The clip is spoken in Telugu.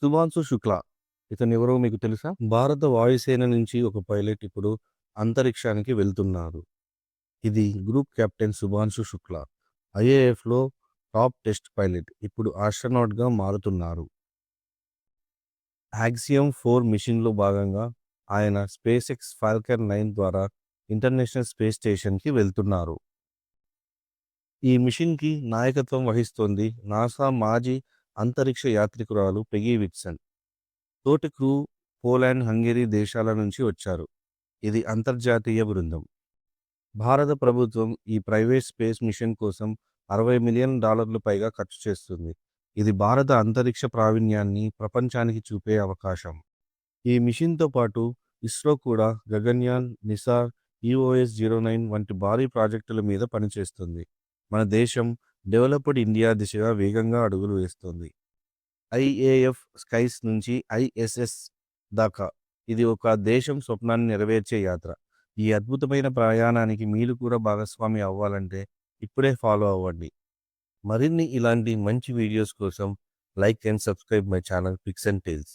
శుభాంశు శుక్లా. ఇతనెవరో మీకు తెలుసా? భారత వాయుసేన నుంచి ఒక పైలట్ ఇప్పుడు అంతరిక్షానికి వెళ్తున్నారు. ఇది గ్రూప్ కెప్టెన్ శుభాంశు శుక్లా. ఐఏఎఫ్‌లో టాప్ టెస్ట్ పైలట్. ఇప్పుడు ఆస్ట్రోనాట్‌గా మారుతున్నారు. యాక్సియం 4 మిషన్‌లో భాగంగా ఆయన స్పేస్‌ఎక్స్ ఫాల్కన్ 9 ద్వారా ఇంటర్నేషనల్ స్పేస్ స్టేషన్‌కి వెళ్తున్నారు. ఈ మిషన్‌కి నాయకత్వం వహిస్తోంది నాసా మాజీ అంతరిక్ష యాత్రికురాలు పెగీ విట్సన్. తోటి క్రూ పోలాండ్, హంగేరీ దేశాల నుంచి వచ్చారు. ఇది అంతర్జాతీయ బృందం. భారత ప్రభుత్వం ఈ ప్రైవేట్ స్పేస్ మిషన్ కోసం $60 మిలియన్ పైగా ఖర్చు చేస్తుంది. ఇది భారత అంతరిక్ష ప్రావీణ్యాన్ని ప్రపంచానికి చూపే అవకాశం. ఈ మిషన్‌తో పాటు ఇస్రో కూడా గగన్యాన్, నిసార్, EOS-09 వంటి భారీ ప్రాజెక్టుల మీద పనిచేస్తుంది. మన దేశం డెవలప్డ్ ఇండియా దిశగా వేగంగా అడుగులు వేస్తోంది. ఐఏఎఫ్ స్కైస్ నుంచి ఐఎస్ఎస్ దాకా ఇది ఒక దేశం స్వప్నాన్ని నెరవేర్చే యాత్ర. ఈ అద్భుతమైన ప్రయాణానికి మీరు కూడా భాగస్వామి అవ్వాలంటే ఇప్పుడే ఫాలో అవ్వండి. మరిన్ని ఇలాంటి మంచి వీడియోస్ కోసం like and subscribe my channel Pics and tiles.